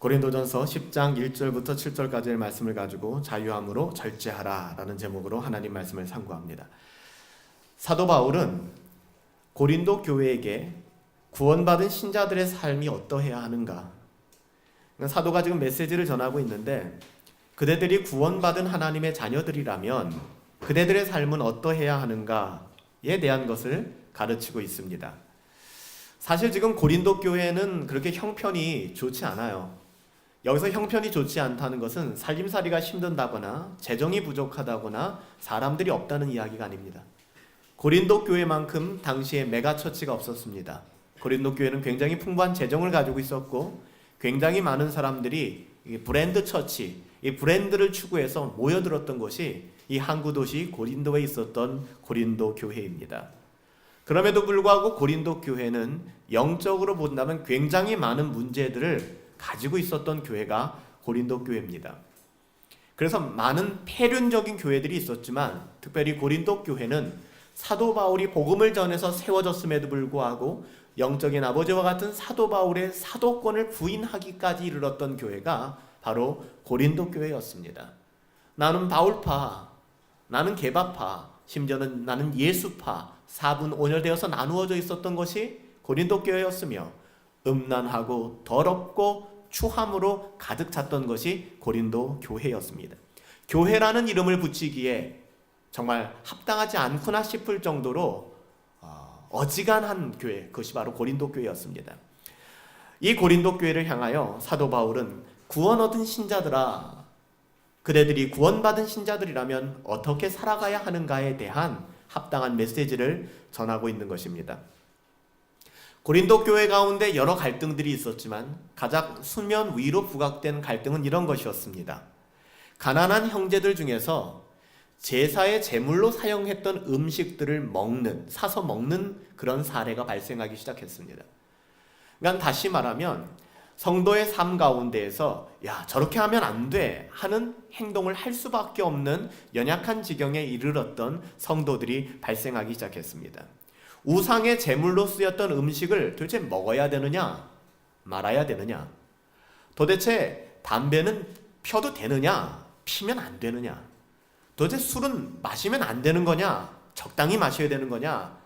고린도전서 10장 1절부터 7절까지의 말씀을 가지고 자유함으로 절제하라 라는 제목으로 하나님 말씀을 상고합니다. 사도 바울은 고린도 교회에게 구원받은 신자들의 삶이 어떠해야 하는가, 사도가 지금 메시지를 전하고 있는데 그대들이 구원받은 하나님의 자녀들이라면 그대들의 삶은 어떠해야 하는가에 대한 것을 가르치고 있습니다. 사실 지금 고린도 교회는 그렇게 형편이 좋지 않아요. 여기서 형편이 좋지 않다는 것은 살림살이가 힘든다거나 재정이 부족하다거나 사람들이 없다는 이야기가 아닙니다. 고린도 교회만큼 당시에 메가처치가 없었습니다. 고린도 교회는 굉장히 풍부한 재정을 가지고 있었고 굉장히 많은 사람들이 브랜드 처치, 이 브랜드를 추구해서 모여들었던 것이 이 항구 도시 고린도에 있었던 고린도 교회입니다. 그럼에도 불구하고 고린도 교회는 영적으로 본다면 굉장히 많은 문제들을 가지고 있었던 교회가 고린도 교회입니다. 그래서 많은 폐륜적인 교회들이 있었지만 특별히 고린도 교회는 사도 바울이 복음을 전해서 세워졌음에도 불구하고 영적인 아버지와 같은 사도 바울의 사도권을 부인하기까지 이르렀던 교회가 바로 고린도 교회였습니다. 나는 바울파, 나는 게바파, 심지어는 나는 예수파, 4분 온열되어서 나누어져 있었던 것이 고린도 교회였으며 음란하고 더럽고 추함으로 가득 찼던 것이 고린도 교회였습니다. 교회라는 이름을 붙이기에 정말 합당하지 않구나 싶을 정도로 어지간한 교회, 그것이 바로 고린도 교회였습니다. 이 고린도 교회를 향하여 사도 바울은 구원 얻은 신자들아, 그대들이 구원받은 신자들이라면 어떻게 살아가야 하는가에 대한 합당한 메시지를 전하고 있는 것입니다. 고린도 교회 가운데 여러 갈등들이 있었지만 가장 수면 위로 부각된 갈등은 이런 것이었습니다. 가난한 형제들 중에서 제사의 제물로 사용했던 음식들을 사서 먹는 그런 사례가 발생하기 시작했습니다. 그러니까 다시 말하면 성도의 삶 가운데에서 저렇게 하면 안 돼 하는 행동을 할 수밖에 없는 연약한 지경에 이르렀던 성도들이 발생하기 시작했습니다. 우상의 제물로 쓰였던 음식을 도대체 먹어야 되느냐 말아야 되느냐, 도대체 담배는 펴도 되느냐 피면 안 되느냐, 도대체 술은 마시면 안 되는 거냐 적당히 마셔야 되는 거냐,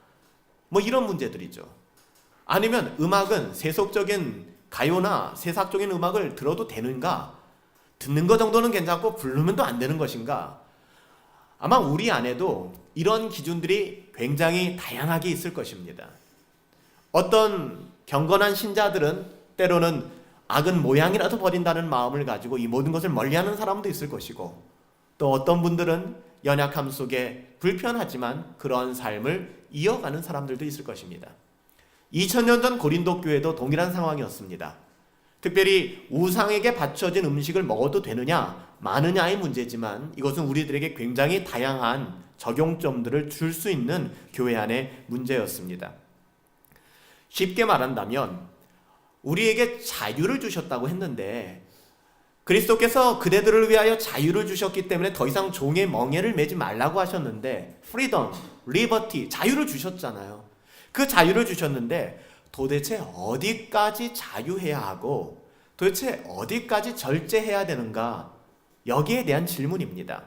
이런 문제들이죠. 아니면 음악은 세속적인 가요나 세상적인 음악을 들어도 되는가, 듣는 것 정도는 괜찮고 부르면 또 안 되는 것인가. 아마 우리 안에도 이런 기준들이 굉장히 다양하게 있을 것입니다. 어떤 경건한 신자들은 때로는 악은 모양이라도 버린다는 마음을 가지고 이 모든 것을 멀리하는 사람도 있을 것이고, 또 어떤 분들은 연약함 속에 불편하지만 그런 삶을 이어가는 사람들도 있을 것입니다. 2000년 전 고린도 교회도 동일한 상황이었습니다. 특별히 우상에게 바쳐진 음식을 먹어도 되느냐 마느냐의 문제지만 이것은 우리들에게 굉장히 다양한 적용점들을 줄 수 있는 교회 안의 문제였습니다. 쉽게 말한다면 우리에게 자유를 주셨다고 했는데 그리스도께서 그대들을 위하여 자유를 주셨기 때문에 더 이상 종의 멍에를 매지 말라고 하셨는데, 프리덤, 리버티, 자유를 주셨잖아요. 그 자유를 주셨는데 도대체 어디까지 자유해야 하고 도대체 어디까지 절제해야 되는가, 여기에 대한 질문입니다.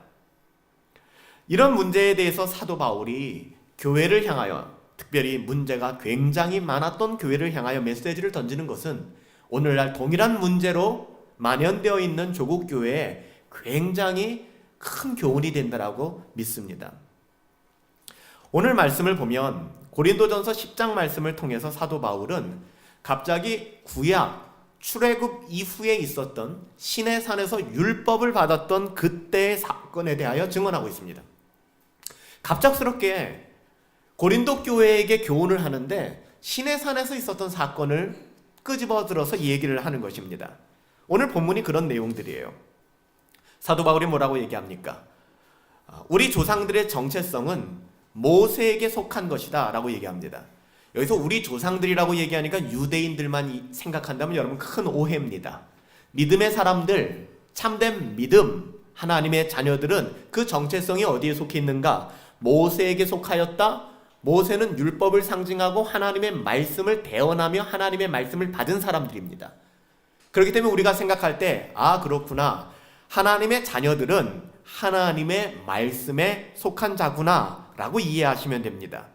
이런 문제에 대해서 사도 바울이 교회를 향하여, 특별히 문제가 굉장히 많았던 교회를 향하여 메시지를 던지는 것은 오늘날 동일한 문제로 만연되어 있는 조국 교회에 굉장히 큰 교훈이 된다라고 믿습니다. 오늘 말씀을 보면 고린도전서 10장 말씀을 통해서 사도 바울은 갑자기 구약 출애굽 이후에 있었던 시내산에서 율법을 받았던 그때의 사건에 대하여 증언하고 있습니다. 갑작스럽게 고린도 교회에게 교훈을 하는데 시내산에서 있었던 사건을 끄집어 들어서 얘기를 하는 것입니다. 오늘 본문이 그런 내용들이에요. 사도 바울이 뭐라고 얘기합니까? 우리 조상들의 정체성은 모세에게 속한 것이다 라고 얘기합니다. 여기서 우리 조상들이라고 얘기하니까 유대인들만 생각한다면 여러분 큰 오해입니다. 믿음의 사람들, 참된 믿음, 하나님의 자녀들은 그 정체성이 어디에 속해 있는가? 모세에게 속하였다. 모세는 율법을 상징하고 하나님의 말씀을 대언하며 하나님의 말씀을 받은 사람들입니다. 그렇기 때문에 우리가 생각할 때 그렇구나. 하나님의 자녀들은 하나님의 말씀에 속한 자구나 라고 이해하시면 됩니다.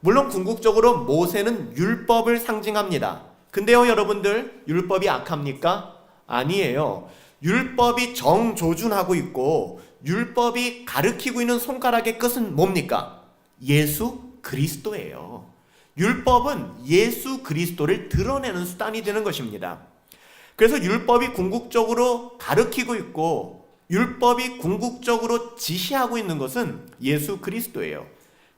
물론 궁극적으로 모세는 율법을 상징합니다. 근데요 여러분들, 율법이 악합니까? 아니에요. 율법이 정조준하고 있고 율법이 가리키고 있는 손가락의 끝은 뭡니까? 예수 그리스도예요. 율법은 예수 그리스도를 드러내는 수단이 되는 것입니다. 그래서 율법이 궁극적으로 가리키고 있고 율법이 궁극적으로 지시하고 있는 것은 예수 그리스도예요.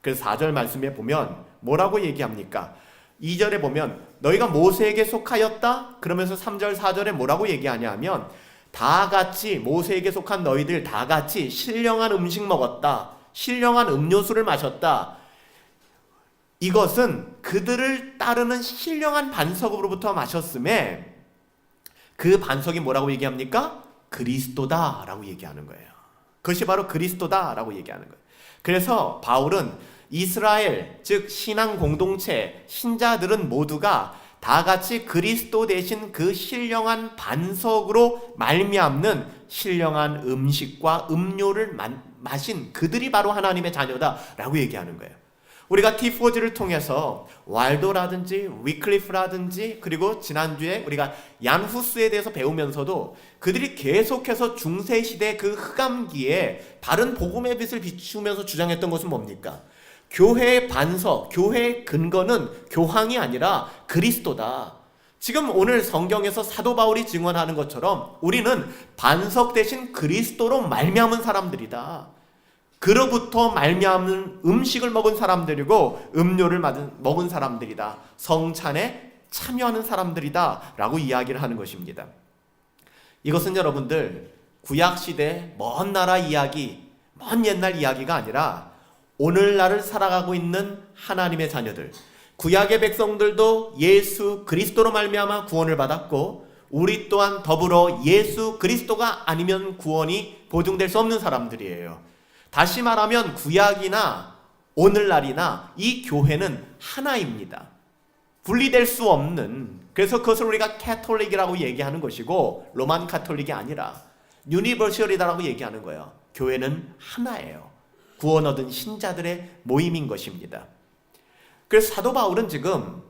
그래서 4절 말씀에 보면 뭐라고 얘기합니까? 2절에 보면 너희가 모세에게 속하였다? 그러면서 3절 4절에 뭐라고 얘기하냐면 다 같이 모세에게 속한 너희들 다 같이 신령한 음식 먹었다. 신령한 음료수를 마셨다. 이것은 그들을 따르는 신령한 반석으로부터 마셨음에 그 반석이 뭐라고 얘기합니까? 그리스도다라고 얘기하는 거예요. 그것이 바로 그리스도다라고 얘기하는 거예요. 그래서 바울은 이스라엘, 즉 신앙 공동체, 신자들은 모두가 다 같이 그리스도 대신 그 신령한 반석으로 말미암는 신령한 음식과 음료를 마신 그들이 바로 하나님의 자녀다라고 얘기하는 거예요. 우리가 T4G를 통해서 왈도라든지 위클리프라든지 그리고 지난주에 우리가 얀 후스에 대해서 배우면서도 그들이 계속해서 중세시대 그 흑암기에 바른 복음의 빛을 비추면서 주장했던 것은 뭡니까? 교회의 반석, 교회의 근거는 교황이 아니라 그리스도다. 지금 오늘 성경에서 사도 바울이 증언하는 것처럼 우리는 반석 대신 그리스도로 말미암은 사람들이다. 그로부터 말미암는 음식을 먹은 사람들이고 음료를 먹은 사람들이다. 성찬에 참여하는 사람들이다 라고 이야기를 하는 것입니다. 이것은 여러분들 구약시대 먼 나라 이야기, 먼 옛날 이야기가 아니라 오늘날을 살아가고 있는 하나님의 자녀들, 구약의 백성들도 예수 그리스도로 말미암아 구원을 받았고 우리 또한 더불어 예수 그리스도가 아니면 구원이 보증될 수 없는 사람들이에요. 다시 말하면 구약이나 오늘날이나 이 교회는 하나입니다. 분리될 수 없는, 그래서 그것을 우리가 캐톨릭이라고 얘기하는 것이고 로만 카톨릭이 아니라 유니버셜이다라고 얘기하는 거예요. 교회는 하나예요. 구원 얻은 신자들의 모임인 것입니다. 그래서 사도 바울은 지금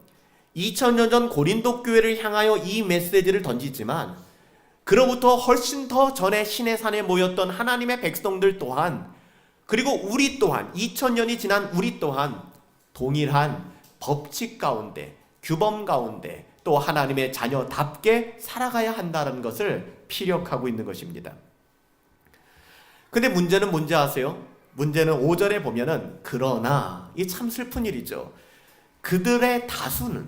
2000년 전 고린도 교회를 향하여 이 메시지를 던지지만 그로부터 훨씬 더 전에 신의 산에 모였던 하나님의 백성들 또한 그리고 우리 또한 2000년이 지난 우리 또한 동일한 법칙 가운데 규범 가운데 또 하나님의 자녀답게 살아가야 한다는 것을 피력하고 있는 것입니다. 근데 문제는 뭔지 아세요? 문제는 5절에 보면은 그러나 이 참 슬픈 일이죠. 그들의 다수는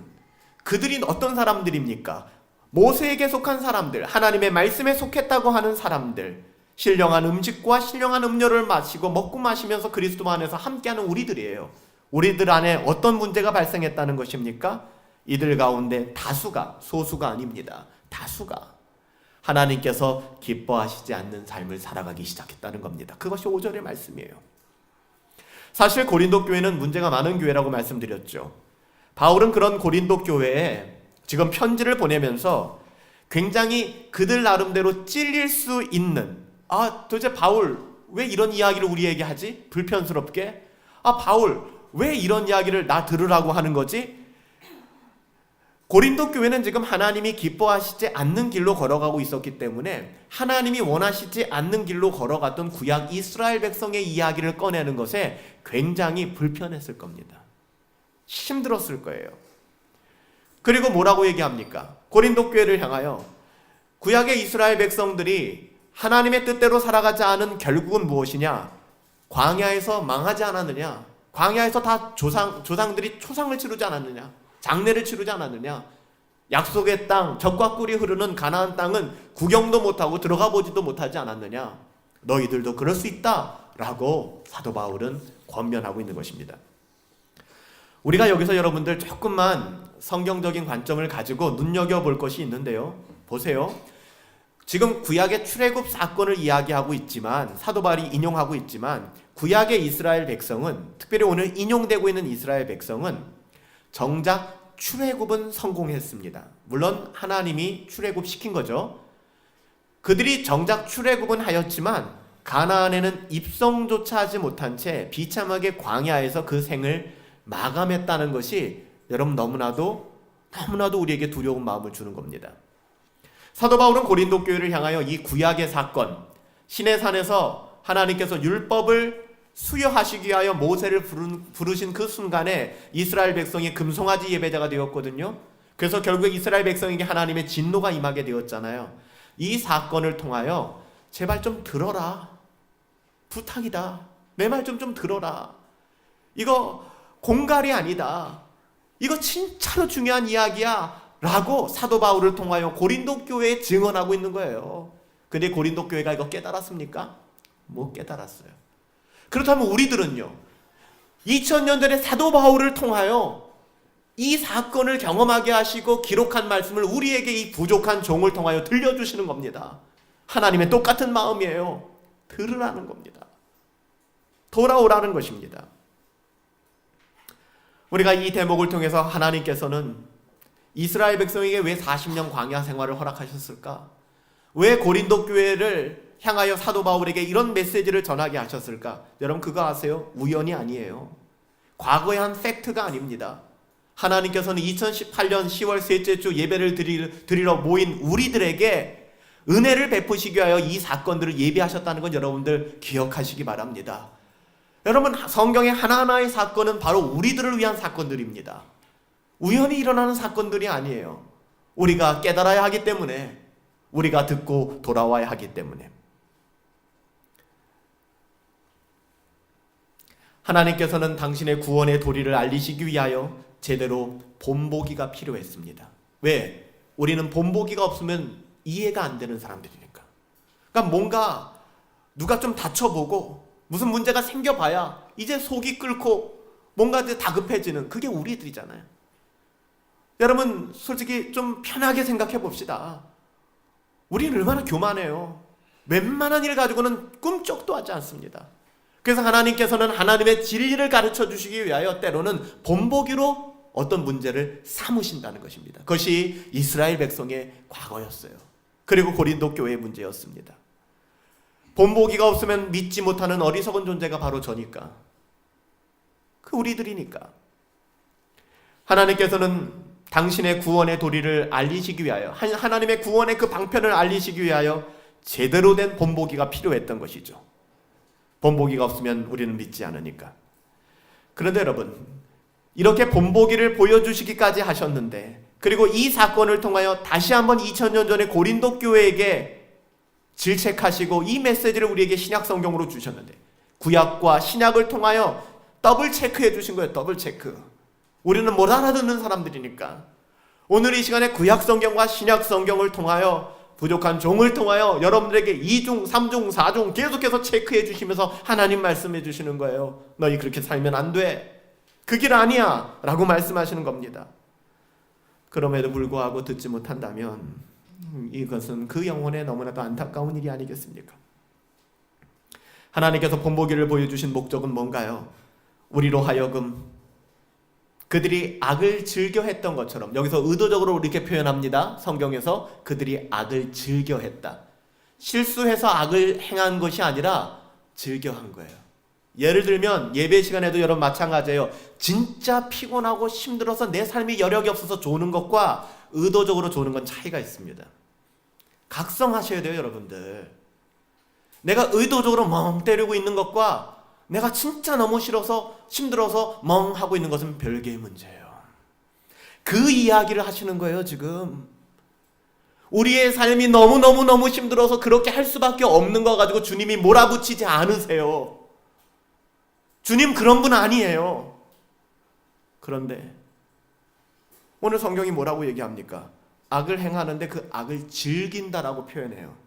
그들이 어떤 사람들입니까? 모세에게 속한 사람들, 하나님의 말씀에 속했다고 하는 사람들, 신령한 음식과 신령한 음료를 마시고 먹고 마시면서 그리스도 안에서 함께하는 우리들이에요. 우리들 안에 어떤 문제가 발생했다는 것입니까? 이들 가운데 다수가, 소수가 아닙니다. 다수가 하나님께서 기뻐하시지 않는 삶을 살아가기 시작했다는 겁니다. 그것이 5절의 말씀이에요. 사실 고린도 교회는 문제가 많은 교회라고 말씀드렸죠. 바울은 그런 고린도 교회에 지금 편지를 보내면서 굉장히 그들 나름대로 찔릴 수 있는 도대체 바울 왜 이런 이야기를 우리에게 하지? 불편스럽게. 바울 왜 이런 이야기를 나 들으라고 하는 거지? 고린도 교회는 지금 하나님이 기뻐하시지 않는 길로 걸어가고 있었기 때문에 하나님이 원하시지 않는 길로 걸어갔던 구약 이스라엘 백성의 이야기를 꺼내는 것에 굉장히 불편했을 겁니다. 힘들었을 거예요. 그리고 뭐라고 얘기합니까? 고린도 교회를 향하여 구약의 이스라엘 백성들이 하나님의 뜻대로 살아가지 않은 결국은 무엇이냐? 광야에서 망하지 않았느냐? 광야에서 다 조상들이 초상을 치르지 않았느냐? 장례를 치르지 않았느냐? 약속의 땅, 젖과 꿀이 흐르는 가나안 땅은 구경도 못하고 들어가 보지도 못하지 않았느냐? 너희들도 그럴 수 있다 라고 사도 바울은 권면하고 있는 것입니다. 우리가 여기서 여러분들 조금만 성경적인 관점을 가지고 눈여겨볼 것이 있는데요. 보세요. 지금 구약의 출애굽 사건을 이야기하고 있지만 사도 바울이 인용하고 있지만 구약의 이스라엘 백성은 특별히 오늘 인용되고 있는 이스라엘 백성은 정작 출애굽은 성공했습니다. 물론 하나님이 출애굽시킨 거죠. 그들이 정작 출애굽은 하였지만 가나안에는 입성조차 하지 못한 채 비참하게 광야에서 그 생을 마감했다는 것이 여러분 너무나도 우리에게 두려운 마음을 주는 겁니다. 사도 바울은 고린도 교회를 향하여 이 구약의 사건, 시내산에서 하나님께서 율법을 수여하시기 위하여 모세를 부르신 그 순간에 이스라엘 백성이 금송아지 예배자가 되었거든요. 그래서 결국 이스라엘 백성에게 하나님의 진노가 임하게 되었잖아요. 이 사건을 통하여 제발 좀 들어라. 부탁이다. 내 말 좀 들어라. 이거 공갈이 아니다. 이거 진짜로 중요한 이야기야. 라고 사도 바울을 통하여 고린도 교회에 증언하고 있는 거예요. 근데 고린도 교회가 이거 깨달았습니까? 못 깨달았어요. 그렇다면 우리들은요, 2000년 전에 사도 바울을 통하여 이 사건을 경험하게 하시고 기록한 말씀을 우리에게 이 부족한 종을 통하여 들려주시는 겁니다. 하나님의 똑같은 마음이에요. 들으라는 겁니다. 돌아오라는 것입니다. 우리가 이 대목을 통해서 하나님께서는 이스라엘 백성에게 왜 40년 광야 생활을 허락하셨을까? 왜 고린도 교회를 향하여 사도 바울에게 이런 메시지를 전하게 하셨을까? 여러분 그거 아세요? 우연이 아니에요. 과거의 한 팩트가 아닙니다. 하나님께서는 2018년 10월 셋째 주 예배를 드리러 모인 우리들에게 은혜를 베푸시기 위하여 이 사건들을 예비하셨다는 건 여러분들 기억하시기 바랍니다. 여러분 성경의 하나하나의 사건은 바로 우리들을 위한 사건들입니다. 우연히 일어나는 사건들이 아니에요. 우리가 깨달아야 하기 때문에, 우리가 듣고 돌아와야 하기 때문에. 하나님께서는 당신의 구원의 도리를 알리시기 위하여 제대로 본보기가 필요했습니다. 왜? 우리는 본보기가 없으면 이해가 안 되는 사람들이니까. 그러니까 뭔가 누가 좀 다쳐보고 무슨 문제가 생겨봐야 이제 속이 끓고 뭔가 다급해지는, 그게 우리들이잖아요. 여러분 솔직히 좀 편하게 생각해 봅시다. 우리는 얼마나 교만해요. 웬만한 일 가지고는 꿈쩍도 하지 않습니다. 그래서 하나님께서는 하나님의 진리를 가르쳐 주시기 위하여 때로는 본보기로 어떤 문제를 삼으신다는 것입니다. 그것이 이스라엘 백성의 과거였어요. 그리고 고린도 교회의 문제였습니다. 본보기가 없으면 믿지 못하는 어리석은 존재가 바로 저니까, 그 우리들이니까. 하나님께서는 당신의 구원의 도리를 알리시기 위하여, 하나님의 구원의 그 방편을 알리시기 위하여 제대로 된 본보기가 필요했던 것이죠. 본보기가 없으면 우리는 믿지 않으니까. 그런데 여러분, 이렇게 본보기를 보여주시기까지 하셨는데, 그리고 이 사건을 통하여 다시 한번 2000년 전에 고린도 교회에게 질책하시고 이 메시지를 우리에게 신약 성경으로 주셨는데, 구약과 신약을 통하여 더블 체크해 주신 거예요. 더블 체크. 우리는 못 알아듣는 사람들이니까 오늘 이 시간에 구약 성경과 신약 성경을 통하여 부족한 종을 통하여 여러분들에게 2중, 3중, 4중 계속해서 체크해 주시면서 하나님 말씀해 주시는 거예요. 너희 그렇게 살면 안 돼. 그 길 아니야. 라고 말씀하시는 겁니다. 그럼에도 불구하고 듣지 못한다면 이것은 그 영혼에 너무나도 안타까운 일이 아니겠습니까? 하나님께서 본보기를 보여주신 목적은 뭔가요? 우리로 하여금 그들이 악을 즐겨했던 것처럼, 여기서 의도적으로 이렇게 표현합니다. 성경에서 그들이 악을 즐겨했다. 실수해서 악을 행한 것이 아니라 즐겨한 거예요. 예를 들면 예배 시간에도 여러분 마찬가지예요. 진짜 피곤하고 힘들어서 내 삶이 여력이 없어서 조는 것과 의도적으로 조는 건 차이가 있습니다. 각성하셔야 돼요, 여러분들. 내가 의도적으로 멍 때리고 있는 것과 내가 진짜 너무 싫어서 힘들어서 멍 하고 있는 것은 별개의 문제예요. 그 이야기를 하시는 거예요, 지금. 우리의 삶이 너무너무 힘들어서 그렇게 할 수밖에 없는 거 가지고 주님이 몰아붙이지 않으세요. 주님 그런 분 아니에요. 그런데 오늘 성경이 뭐라고 얘기합니까? 악을 행하는데 그 악을 즐긴다라고 표현해요.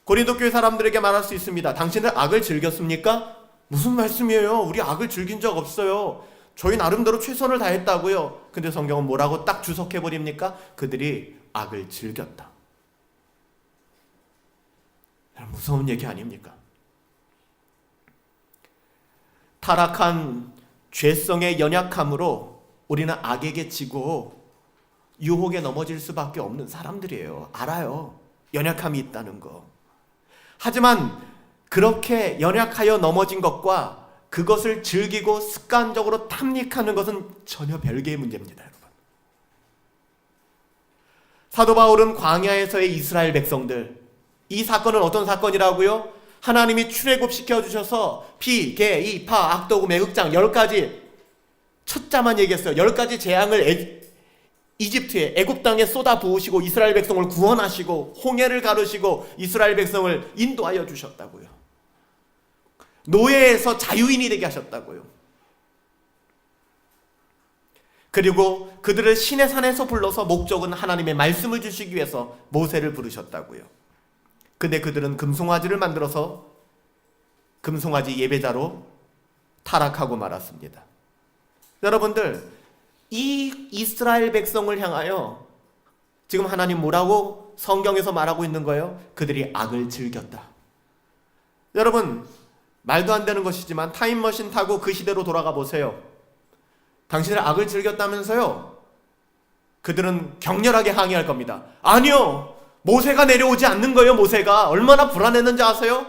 고린도 교회 사람들에게 말할 수 있습니다. 당신들 악을 즐겼습니까? 무슨 말씀이에요? 우리 악을 즐긴 적 없어요. 저희 나름대로 최선을 다했다고요. 근데 성경은 뭐라고 딱 주석해버립니까? 그들이 악을 즐겼다. 무서운 얘기 아닙니까? 타락한 죄성의 연약함으로 우리는 악에게 지고 유혹에 넘어질 수밖에 없는 사람들이에요. 알아요. 연약함이 있다는 거. 하지만 그렇게 연약하여 넘어진 것과 그것을 즐기고 습관적으로 탐닉하는 것은 전혀 별개의 문제입니다, 여러분. 사도 바울은 광야에서의 이스라엘 백성들, 이 사건은 어떤 사건이라고요? 하나님이 출애굽시켜 주셔서 피, 개, 이, 파, 악도구, 매극장 10가지 첫 자만 얘기했어요. 10가지 재앙을 이집트에 애굽 땅에 쏟아 부으시고 이스라엘 백성을 구원하시고 홍해를 가르시고 이스라엘 백성을 인도하여 주셨다고요. 노예에서 자유인이 되게 하셨다고요. 그리고 그들을 시내 산에서 불러서 목적은 하나님의 말씀을 주시기 위해서 모세를 부르셨다고요. 근데 그들은 금송아지를 만들어서 금송아지 예배자로 타락하고 말았습니다. 여러분들, 이 이스라엘 백성을 향하여 지금 하나님 뭐라고 성경에서 말하고 있는 거예요? 그들이 악을 즐겼다. 여러분, 말도 안 되는 것이지만 타임머신 타고 그 시대로 돌아가 보세요. 당신들 악을 즐겼다면서요? 그들은 격렬하게 항의할 겁니다. 아니요, 모세가 내려오지 않는 거예요. 모세가 얼마나 불안했는지 아세요?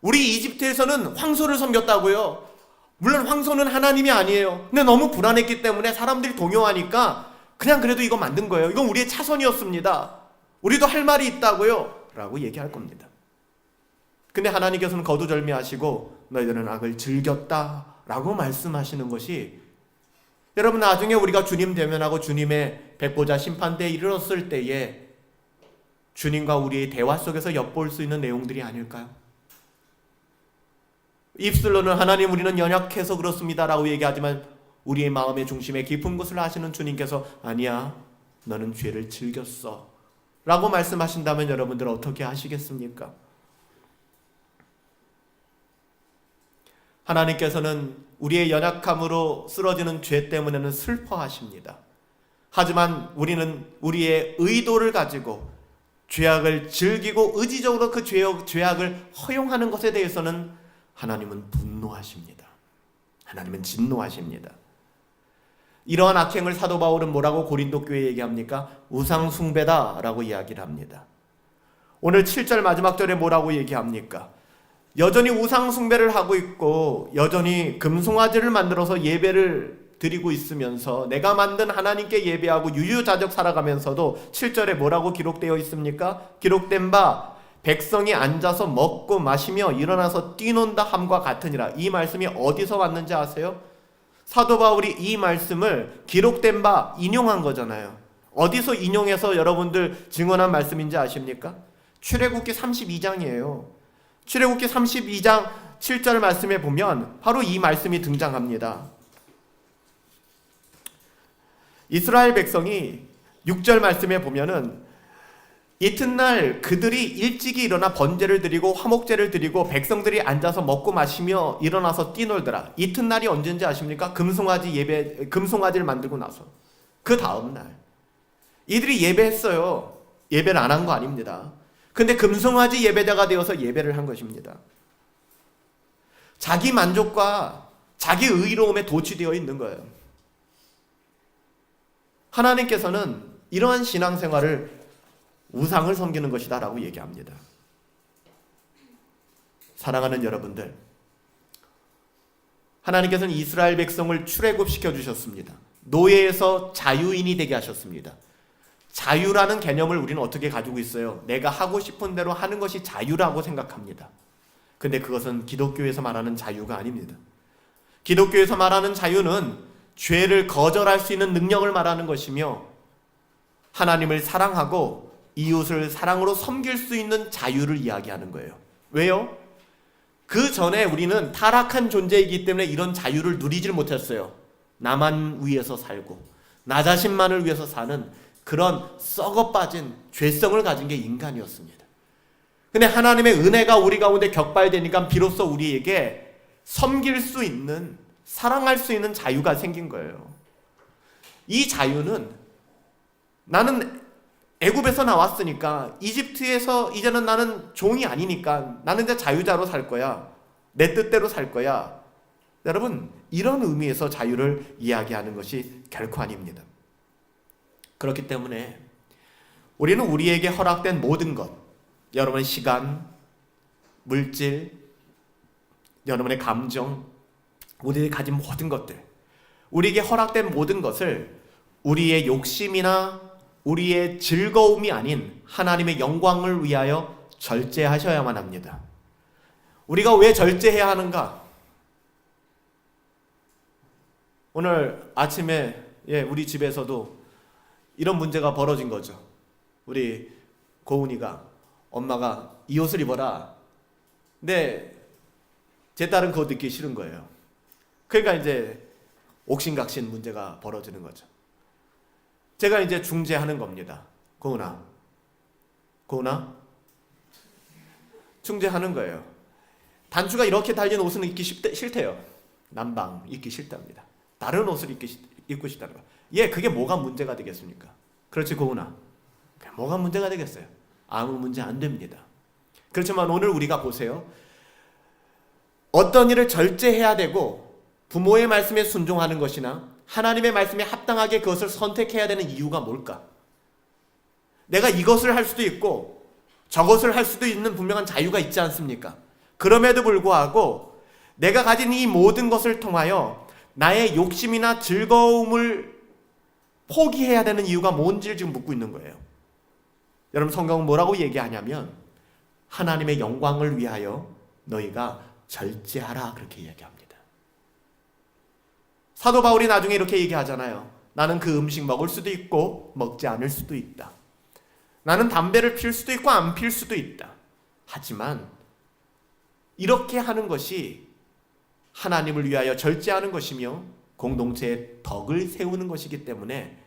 우리 이집트에서는 황소를 섬겼다고요. 물론 황소는 하나님이 아니에요. 근데 너무 불안했기 때문에 사람들이 동요하니까 그냥 그래도 이거 만든 거예요. 이건 우리의 차선이었습니다. 우리도 할 말이 있다고요 라고 얘기할 겁니다. 근데 하나님께서는 거두절미하시고 너희들은 악을 즐겼다 라고 말씀하시는 것이, 여러분, 나중에 우리가 주님 대면하고 주님의 백보자 심판대에 이르렀을 때에 주님과 우리의 대화 속에서 엿볼 수 있는 내용들이 아닐까요? 입술로는 하나님 우리는 연약해서 그렇습니다 라고 얘기하지만 우리의 마음의 중심에 깊은 곳을 아시는 주님께서 아니야, 너는 죄를 즐겼어 라고 말씀하신다면 여러분들 어떻게 하시겠습니까? 하나님께서는 우리의 연약함으로 쓰러지는 죄 때문에는 슬퍼하십니다. 하지만 우리는 우리의 의도를 가지고 죄악을 즐기고 의지적으로 그 죄악을 허용하는 것에 대해서는 하나님은 분노하십니다. 하나님은 진노하십니다. 이러한 악행을 사도 바울은 뭐라고 고린도 교회에 얘기합니까? 우상 숭배다라고 이야기를 합니다. 오늘 7절 마지막 절에 뭐라고 얘기합니까? 여전히 우상 숭배를 하고 있고 여전히 금송아지를 만들어서 예배를 드리고 있으면서 내가 만든 하나님께 예배하고 유유자적 살아가면서도 7절에 뭐라고 기록되어 있습니까? 기록된 바 백성이 앉아서 먹고 마시며 일어나서 뛰논다 함과 같으니라. 이 말씀이 어디서 왔는지 아세요? 사도 바울이 이 말씀을 기록된 바 인용한 거잖아요. 어디서 인용해서 여러분들 증언한 말씀인지 아십니까? 출애굽기 32장이에요. 출애굽기 32장 7절 말씀에 보면 바로 이 말씀이 등장합니다. 이스라엘 백성이 6절 말씀에 보면은 이튿날 그들이 일찍이 일어나 번제를 드리고 화목제를 드리고 백성들이 앉아서 먹고 마시며 일어나서 뛰놀더라. 이튿날이 언제인지 아십니까? 금송아지를 만들고 나서 그 다음날 이들이 예배했어요. 예배를 안 한 거 아닙니다. 근데 금송아지 예배자가 되어서 예배를 한 것입니다. 자기 만족과 자기 의로움에 도취되어 있는 거예요. 하나님께서는 이러한 신앙생활을 우상을 섬기는 것이다 라고 얘기합니다. 사랑하는 여러분들, 하나님께서는 이스라엘 백성을 출애굽시켜 주셨습니다. 노예에서 자유인이 되게 하셨습니다. 자유라는 개념을 우리는 어떻게 가지고 있어요? 내가 하고 싶은 대로 하는 것이 자유라고 생각합니다. 근데 그것은 기독교에서 말하는 자유가 아닙니다. 기독교에서 말하는 자유는 죄를 거절할 수 있는 능력을 말하는 것이며 하나님을 사랑하고 이웃을 사랑으로 섬길 수 있는 자유를 이야기하는 거예요. 왜요? 그 전에 우리는 타락한 존재이기 때문에 이런 자유를 누리질 못했어요. 나만 위해서 살고 나 자신만을 위해서 사는 그런 썩어 빠진 죄성을 가진 게 인간이었습니다. 근데 하나님의 은혜가 우리 가운데 격발되니까 비로소 우리에게 섬길 수 있는, 사랑할 수 있는 자유가 생긴 거예요. 이 자유는 나는 애굽에서 나왔으니까 이집트에서 이제는 나는 종이 아니니까 나는 이제 자유자로 살 거야. 내 뜻대로 살 거야. 여러분, 이런 의미에서 자유를 이야기하는 것이 결코 아닙니다. 그렇기 때문에 우리는 우리에게 허락된 모든 것, 여러분의 시간, 물질, 여러분의 감정, 우리들이 가진 모든 것들, 우리에게 허락된 모든 것을 우리의 욕심이나 우리의 즐거움이 아닌 하나님의 영광을 위하여 절제하셔야만 합니다. 우리가 왜 절제해야 하는가? 오늘 아침에 우리 집에서도 이런 문제가 벌어진 거죠. 우리 고은이가 엄마가 이 옷을 입어라. 근데 제 딸은 그거 듣기 싫은 거예요. 그러니까 이제 옥신각신 문제가 벌어지는 거죠. 제가 이제 중재하는 겁니다. 고은아, 중재하는 거예요. 단추가 이렇게 달린 옷은 입기 싫대요. 남방 입기 싫답니다. 다른 옷을 입고 싶다는 거예요. 그게 뭐가 문제가 되겠습니까? 그렇지, 고은아. 뭐가 문제가 되겠어요? 아무 문제 안 됩니다. 그렇지만 오늘 우리가 보세요. 어떤 일을 절제해야 되고 부모의 말씀에 순종하는 것이나 하나님의 말씀에 합당하게 그것을 선택해야 되는 이유가 뭘까? 내가 이것을 할 수도 있고 저것을 할 수도 있는 분명한 자유가 있지 않습니까? 그럼에도 불구하고 내가 가진 이 모든 것을 통하여 나의 욕심이나 즐거움을 포기해야 되는 이유가 뭔지를 지금 묻고 있는 거예요. 여러분, 성경은 뭐라고 얘기하냐면 하나님의 영광을 위하여 너희가 절제하라, 그렇게 얘기합니다. 사도 바울이 나중에 이렇게 얘기하잖아요. 나는 그 음식 먹을 수도 있고 먹지 않을 수도 있다. 나는 담배를 필 수도 있고 안 필 수도 있다. 하지만 이렇게 하는 것이 하나님을 위하여 절제하는 것이며 공동체의 덕을 세우는 것이기 때문에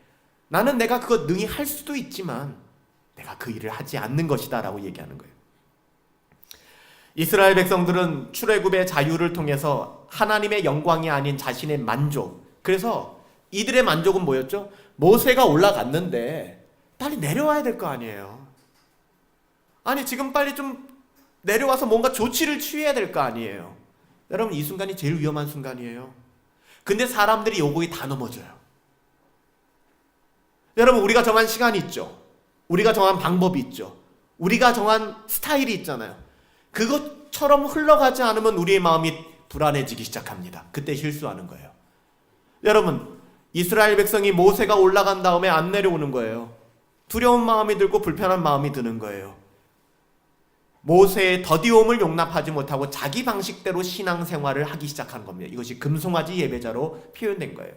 나는 내가 그것 능히 할 수도 있지만 내가 그 일을 하지 않는 것이다 라고 얘기하는 거예요. 이스라엘 백성들은 출애굽의 자유를 통해서 하나님의 영광이 아닌 자신의 만족, 그래서 이들의 만족은 뭐였죠? 모세가 올라갔는데 빨리 내려와야 될 거 아니에요. 아니, 지금 빨리 좀 내려와서 뭔가 조치를 취해야 될 거 아니에요. 여러분, 이 순간이 제일 위험한 순간이에요. 근데 사람들이 요구에 다 넘어져요. 여러분, 우리가 정한 시간이 있죠. 우리가 정한 방법이 있죠. 우리가 정한 스타일이 있잖아요. 그것처럼 흘러가지 않으면 우리의 마음이 불안해지기 시작합니다. 그때 실수하는 거예요. 여러분, 이스라엘 백성이 모세가 올라간 다음에 안 내려오는 거예요. 두려운 마음이 들고 불편한 마음이 드는 거예요. 모세의 더디움을 용납하지 못하고 자기 방식대로 신앙생활을 하기 시작한 겁니다. 이것이 금송아지 예배자로 표현된 거예요.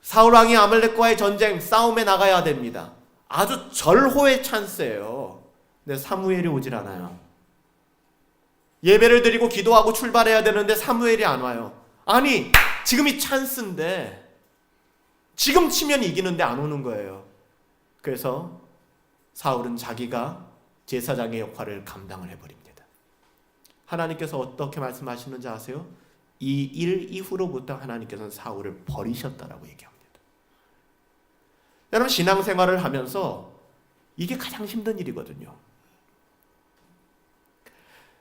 사울왕이 아말렉과의 전쟁, 싸움에 나가야 됩니다. 아주 절호의 찬스예요. 근데 사무엘이 오질 않아요. 예배를 드리고 기도하고 출발해야 되는데 사무엘이 안 와요. 아니, 지금이 찬스인데 지금 치면 이기는데 안 오는 거예요. 그래서 사울은 자기가 제사장의 역할을 감당을 해버립니다. 하나님께서 어떻게 말씀하시는지 아세요? 이 일 이후로부터 하나님께서는 사울을 버리셨다라고 얘기합니다. 여러분, 신앙생활을 하면서 이게 가장 힘든 일이거든요.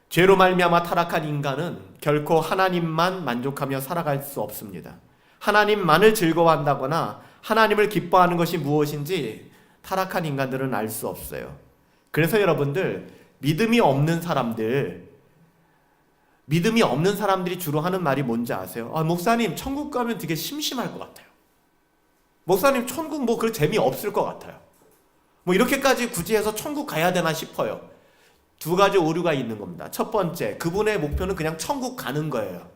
죄로 말미암아 타락한 인간은 결코 하나님만 만족하며 살아갈 수 없습니다. 하나님만을 즐거워한다거나 하나님을 기뻐하는 것이 무엇인지 타락한 인간들은 알 수 없어요. 그래서 여러분들, 믿음이 없는 사람들이 주로 하는 말이 뭔지 아세요? 목사님, 천국 가면 되게 심심할 것 같아요. 목사님, 천국 뭐 그렇게 재미없을 것 같아요. 뭐 이렇게까지 굳이 해서 천국 가야 되나 싶어요. 두 가지 오류가 있는 겁니다. 첫 번째, 그분의 목표는 그냥 천국 가는 거예요.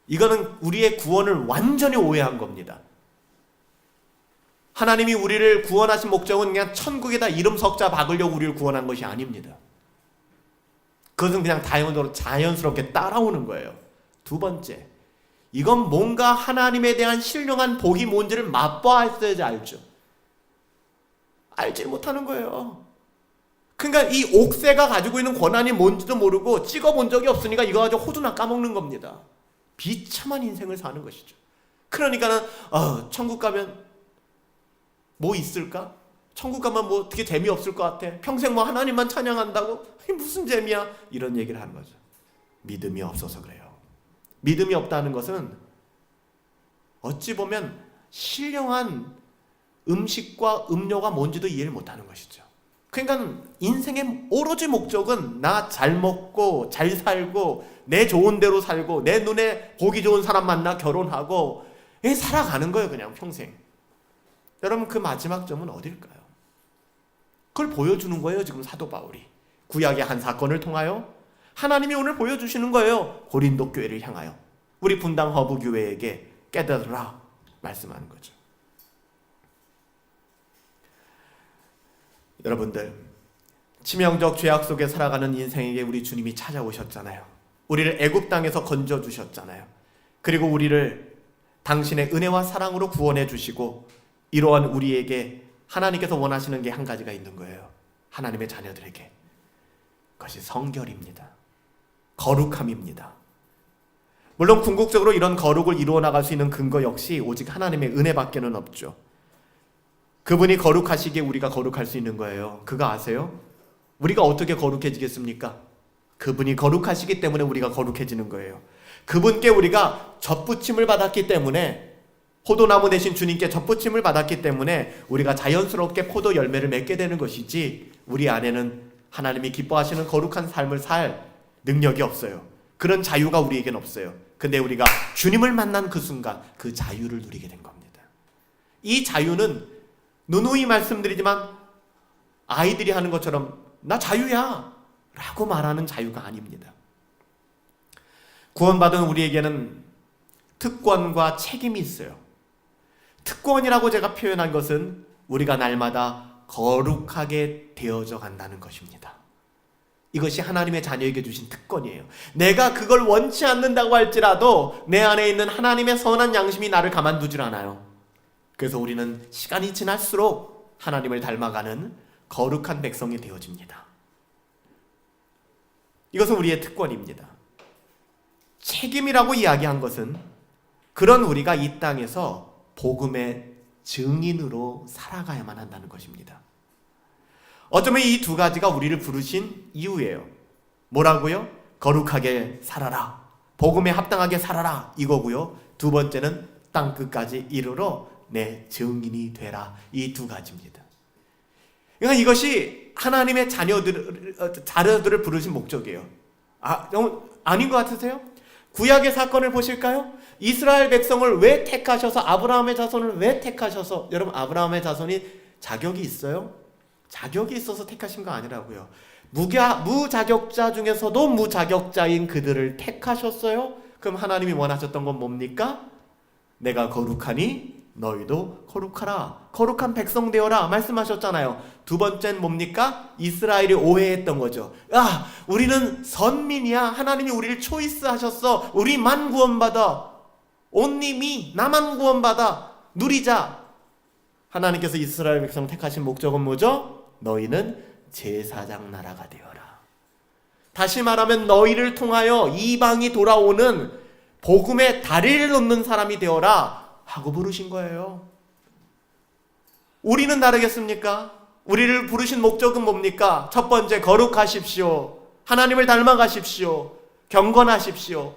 이거는 우리의 구원을 완전히 오해한 겁니다. 하나님이 우리를 구원하신 목적은 그냥 천국에다 이름 석자 박으려고 우리를 구원한 것이 아닙니다. 그것은 그냥 자연스럽게 따라오는 거예요. 두 번째, 이건 뭔가 하나님에 대한 신령한 복이 뭔지를 맛봐야지 알죠. 알지 못하는 거예요. 그러니까 이 옥새가 가지고 있는 권한이 뭔지도 모르고 찍어본 적이 없으니까 이거 가지고 호두나 까먹는 겁니다. 비참한 인생을 사는 것이죠. 그러니까는 천국 가면 뭐 있을까? 천국 가면 뭐 어떻게 재미없을 것 같아? 평생 뭐 하나님만 찬양한다고? 무슨 재미야? 이런 얘기를 하는 거죠. 믿음이 없어서 그래요. 믿음이 없다는 것은 어찌 보면 신령한 음식과 음료가 뭔지도 이해를 못하는 것이죠. 그러니까 인생의 오로지 목적은 나 잘 먹고 잘 살고 내 좋은 대로 살고 내 눈에 보기 좋은 사람 만나 결혼하고 살아가는 거예요. 그냥 평생. 여러분, 그 마지막 점은 어딜까요? 그걸 보여주는 거예요. 지금 사도 바울이 구약의 한 사건을 통하여 하나님이 오늘 보여주시는 거예요. 고린도 교회를 향하여, 우리 분당 허브 교회에게 깨달으라 말씀하는 거죠. 여러분들, 치명적 죄악 속에 살아가는 인생에게 우리 주님이 찾아오셨잖아요. 우리를 애굽 땅에서 건져 주셨잖아요. 그리고 우리를 당신의 은혜와 사랑으로 구원해 주시고, 이러한 우리에게 하나님께서 원하시는 게 한 가지가 있는 거예요. 하나님의 자녀들에게. 그것이 성결입니다. 거룩함입니다. 물론 궁극적으로 이런 거룩을 이루어 나갈 수 있는 근거 역시 오직 하나님의 은혜밖에는 없죠. 그분이 거룩하시기에 우리가 거룩할 수 있는 거예요. 그거 아세요? 우리가 어떻게 거룩해지겠습니까? 그분이 거룩하시기 때문에 우리가 거룩해지는 거예요. 그분께 우리가 젖붙임을 받았기 때문에, 포도나무 대신 주님께 젖붙임을 받았기 때문에 우리가 자연스럽게 포도 열매를 맺게 되는 것이지, 우리 안에는 하나님이 기뻐하시는 거룩한 삶을 살 능력이 없어요. 그런 자유가 우리에겐 없어요. 근데 우리가 주님을 만난 그 순간 그 자유를 누리게 된 겁니다. 이 자유는 누누이 말씀드리지만 아이들이 하는 것처럼 나 자유야 라고 말하는 자유가 아닙니다. 구원받은 우리에게는 특권과 책임이 있어요. 특권이라고 제가 표현한 것은 우리가 날마다 거룩하게 되어져 간다는 것입니다. 이것이 하나님의 자녀에게 주신 특권이에요. 내가 그걸 원치 않는다고 할지라도 내 안에 있는 하나님의 선한 양심이 나를 가만두질 않아요. 그래서 우리는 시간이 지날수록 하나님을 닮아가는 거룩한 백성이 되어집니다. 이것은 우리의 특권입니다. 책임이라고 이야기한 것은 그런 우리가 이 땅에서 복음의 증인으로 살아가야만 한다는 것입니다. 어쩌면 이 두 가지가 우리를 부르신 이유예요. 뭐라고요? 거룩하게 살아라, 복음에 합당하게 살아라, 이거고요. 두 번째는 땅끝까지 이르러 내 증인이 되라, 이 두 가지입니다. 그러니까 이것이 하나님의 자녀들을 부르신 목적이에요. 아닌 것 같으세요? 구약의 사건을 보실까요? 이스라엘 백성을 왜 택하셔서, 아브라함의 자손을 왜 택하셔서, 여러분, 아브라함의 자손이 자격이 있어요? 자격이 있어서 택하신 거 아니라고요. 무자격자 중에서도 무자격자인 그들을 택하셨어요. 그럼 하나님이 원하셨던 건 뭡니까? 내가 거룩하니 너희도 거룩하라, 거룩한 백성 되어라 말씀하셨잖아요. 두 번째는 뭡니까? 이스라엘이 오해했던 거죠. 우리는 선민이야, 하나님이 우리를 초이스하셨어, 우리만 구원받아, only me, 나만 구원받아, 누리자. 하나님께서 이스라엘 백성 택하신 목적은 뭐죠? 너희는 제사장 나라가 되어라. 다시 말하면 너희를 통하여 이방이 돌아오는 복음의 다리를 놓는 사람이 되어라 하고 부르신 거예요. 우리는 다르겠습니까? 우리를 부르신 목적은 뭡니까? 첫 번째, 거룩하십시오, 하나님을 닮아가십시오, 경건하십시오.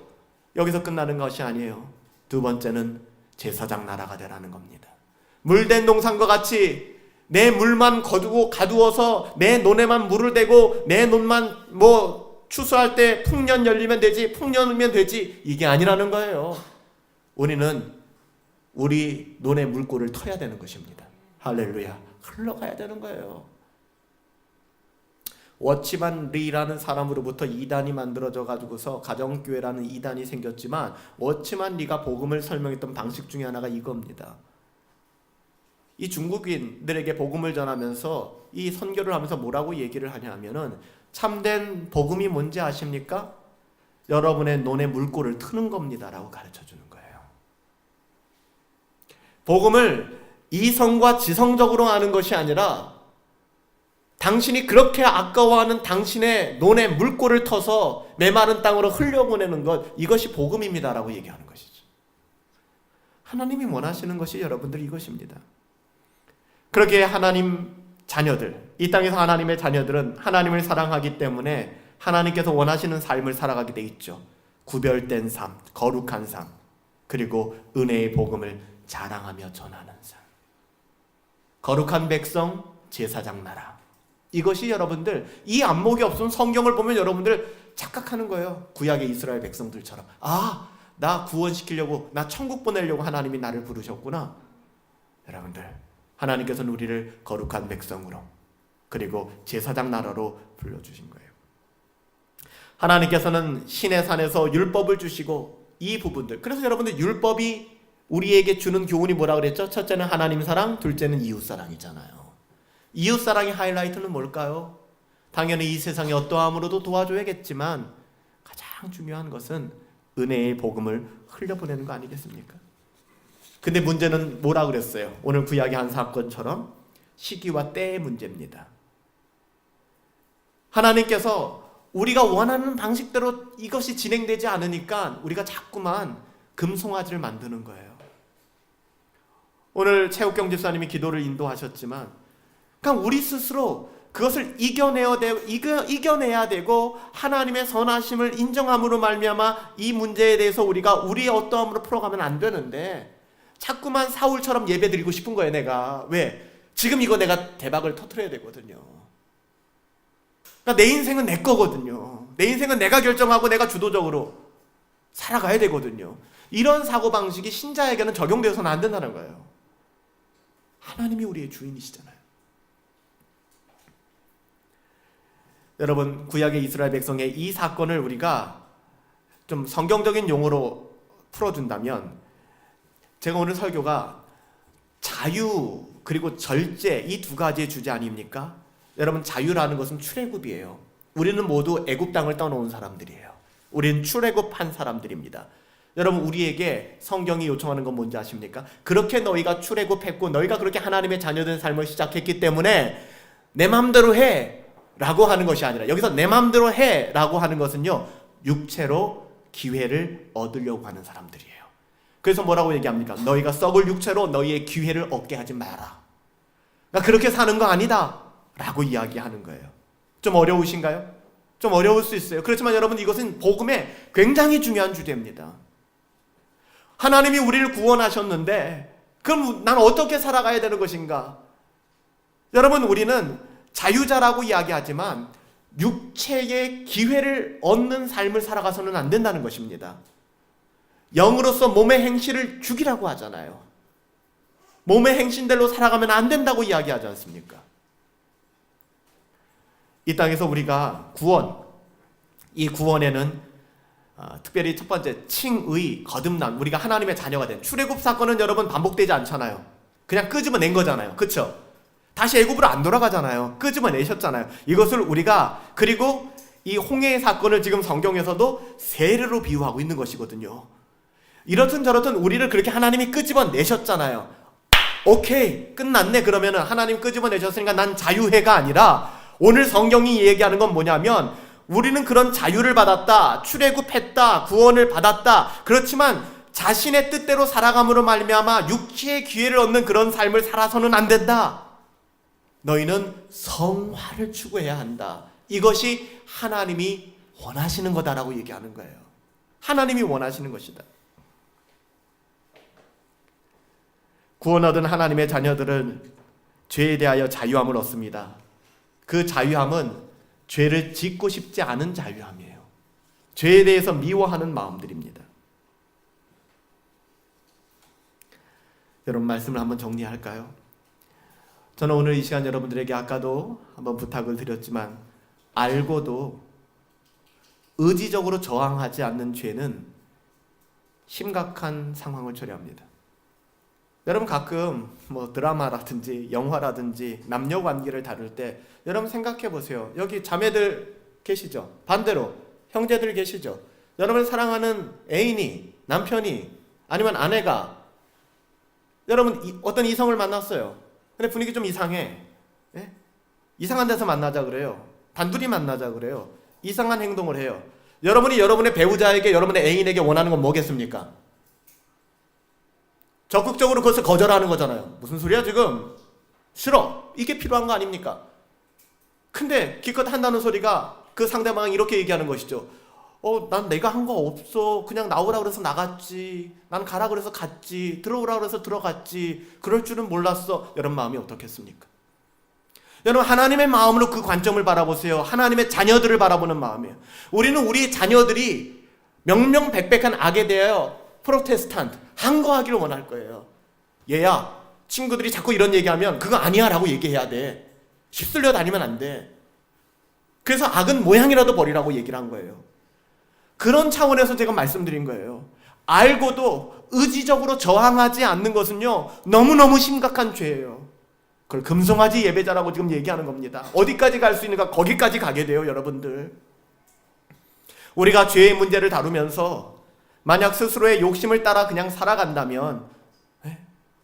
여기서 끝나는 것이 아니에요. 두 번째는 제사장 나라가 되라는 겁니다. 물된 동산과 같이 내 물만 가두어서 내 논에만 물을 대고 내 논만 추수할 때 풍년 열리면 되지, 풍년이면 되지, 이게 아니라는 거예요. 우리는 우리 논의 물꼬를 터야 되는 것입니다. 할렐루야. 흘러가야 되는 거예요. 워치만 리라는 사람으로부터 이단이 만들어져 가지고서 가정교회라는 이단이 생겼지만, 워치만 리가 복음을 설명했던 방식 중에 하나가 이겁니다. 이 중국인들에게 복음을 전하면서 이 선교를 하면서 뭐라고 얘기를 하냐면은, 참된 복음이 뭔지 아십니까? 여러분의 논의 물꼬를 트는 겁니다 라고 가르쳐 주는 거예요. 복음을 이성과 지성적으로 아는 것이 아니라 당신이 그렇게 아까워하는 당신의 논의 물꼬를 터서 메마른 땅으로 흘려보내는 것, 이것이 복음입니다 라고 얘기하는 것이죠. 하나님이 원하시는 것이 여러분들 이것입니다. 그렇게 하나님 자녀들, 이 땅에서 하나님의 자녀들은 하나님을 사랑하기 때문에 하나님께서 원하시는 삶을 살아가게 돼 있죠. 구별된 삶, 거룩한 삶, 그리고 은혜의 복음을 자랑하며 전하는 삶. 거룩한 백성, 제사장 나라. 이것이 여러분들, 이 안목이 없으면 성경을 보면 여러분들 착각하는 거예요. 구약의 이스라엘 백성들처럼. 아, 나 구원시키려고, 나 천국 보내려고 하나님이 나를 부르셨구나. 여러분들, 하나님께서는 우리를 거룩한 백성으로, 그리고 제사장 나라로 불러주신 거예요. 하나님께서는 신의 산에서 율법을 주시고, 이 부분들, 그래서 여러분들 율법이 우리에게 주는 교훈이 뭐라 그랬죠? 첫째는 하나님 사랑, 둘째는 이웃 사랑이잖아요. 이웃 사랑의 하이라이트는 뭘까요? 당연히 이 세상에 어떠함으로도 도와줘야겠지만 가장 중요한 것은 은혜의 복음을 흘려보내는 거 아니겠습니까? 근데 문제는 뭐라 그랬어요? 오늘 구약의 한 사건처럼 시기와 때의 문제입니다. 하나님께서 우리가 원하는 방식대로 이것이 진행되지 않으니까 우리가 자꾸만 금송아지를 만드는 거예요. 오늘 최욱경 집사님이 기도를 인도하셨지만, 그러니까 우리 스스로 그것을 이겨내야 되고 하나님의 선하심을 인정함으로 말미암아 이 문제에 대해서 우리가 우리의 어떠함으로 풀어가면 안 되는데, 자꾸만 사울처럼 예배드리고 싶은 거예요. 내가 왜? 지금 이거 내가 대박을 터뜨려야 되거든요. 그러니까 내 인생은 내 거거든요. 내 인생은 내가 결정하고 내가 주도적으로 살아가야 되거든요. 이런 사고방식이 신자에게는 적용되어서는 안 된다는 거예요. 하나님이 우리의 주인이시잖아요. 여러분, 구약의 이스라엘 백성의 이 사건을 우리가 좀 성경적인 용어로 풀어준다면, 제가 오늘 설교가 자유 그리고 절제, 이 두 가지의 주제 아닙니까? 여러분, 자유라는 것은 출애굽이에요. 우리는 모두 애굽 땅을 떠나온 사람들이에요. 우리는 출애굽한 사람들입니다. 여러분, 우리에게 성경이 요청하는 건 뭔지 아십니까? 그렇게 너희가 출애굽했고 너희가 그렇게 하나님의 자녀된 삶을 시작했기 때문에 내 마음대로 해 라고 하는 것이 아니라, 여기서 내 마음대로 해 라고 하는 것은요, 육체로 기회를 얻으려고 하는 사람들이에요. 그래서 뭐라고 얘기합니까? 너희가 썩을 육체로 너희의 기회를 얻게 하지 마라. 그러니까 그렇게 사는 거 아니다 라고 이야기하는 거예요. 좀 어려우신가요? 좀 어려울 수 있어요. 그렇지만 여러분, 이것은 복음의 굉장히 중요한 주제입니다. 하나님이 우리를 구원하셨는데 그럼 난 어떻게 살아가야 되는 것인가? 여러분, 우리는 자유자라고 이야기하지만 육체의 기회를 얻는 삶을 살아가서는 안 된다는 것입니다. 영으로서 몸의 행실을 죽이라고 하잖아요. 몸의 행신대로 살아가면 안 된다고 이야기하지 않습니까? 이 땅에서 우리가 이 구원에는 특별히 첫 번째, 칭의, 거듭남, 우리가 하나님의 자녀가 된 출애굽 사건은 여러분 반복되지 않잖아요. 그냥 끄집어낸 거잖아요. 그렇죠? 다시 애굽으로 안 돌아가잖아요. 끄집어내셨잖아요. 이것을 우리가, 그리고 이 홍해의 사건을 지금 성경에서도 세례로 비유하고 있는 것이거든요. 이렇든 저렇든 우리를 그렇게 하나님이 끄집어내셨잖아요. 오케이, 끝났네. 그러면은 하나님 끄집어내셨으니까 난 자유해가 아니라, 오늘 성경이 얘기하는 건 뭐냐면, 우리는 그런 자유를 받았다, 출애굽했다, 구원을 받았다. 그렇지만 자신의 뜻대로 살아감으로 말미암아 육체의 기회를 얻는 그런 삶을 살아서는 안 된다. 너희는 성화를 추구해야 한다. 이것이 하나님이 원하시는 거다라고 얘기하는 거예요. 하나님이 원하시는 것이다. 구원 얻은 하나님의 자녀들은 죄에 대하여 자유함을 얻습니다. 그 자유함은 죄를 짓고 싶지 않은 자유함이에요. 죄에 대해서 미워하는 마음들입니다. 여러분, 말씀을 한번 정리할까요? 저는 오늘 이 시간 여러분들에게 아까도 한번 부탁을 드렸지만, 알고도 의지적으로 저항하지 않는 죄는 심각한 상황을 초래합니다. 여러분, 가끔 드라마라든지 영화라든지 남녀 관계를 다룰 때 여러분 생각해 보세요. 여기 자매들 계시죠? 반대로 형제들 계시죠? 여러분 사랑하는 애인이, 남편이, 아니면 아내가 여러분 어떤 이성을 만났어요. 근데 분위기 좀 이상해. 네? 이상한 데서 만나자 그래요. 단둘이 만나자 그래요. 이상한 행동을 해요. 여러분이 여러분의 배우자에게, 여러분의 애인에게 원하는 건 뭐겠습니까? 적극적으로 그것을 거절하는 거잖아요. 무슨 소리야 지금? 싫어. 이게 필요한 거 아닙니까? 근데 기껏 한다는 소리가 그 상대방이 이렇게 얘기하는 것이죠. 난 내가 한 거 없어. 그냥 나오라 그래서 나갔지. 난 가라 그래서 갔지. 들어오라 그래서 들어갔지. 그럴 줄은 몰랐어. 여러분 마음이 어떻겠습니까? 여러분 하나님의 마음으로 그 관점을 바라보세요. 하나님의 자녀들을 바라보는 마음이에요. 우리는 우리 자녀들이 명명백백한 악에 대하여 프로테스탄트, 항거하기를 원할 거예요. 얘야, 친구들이 자꾸 이런 얘기하면 그거 아니야 라고 얘기해야 돼. 휩쓸려 다니면 안 돼. 그래서 악은 모양이라도 버리라고 얘기를 한 거예요. 그런 차원에서 제가 말씀드린 거예요. 알고도 의지적으로 저항하지 않는 것은요, 너무너무 심각한 죄예요. 그걸 금송아지 예배자라고 지금 얘기하는 겁니다. 어디까지 갈 수 있는가? 거기까지 가게 돼요, 여러분들. 우리가 죄의 문제를 다루면서 만약 스스로의 욕심을 따라 그냥 살아간다면,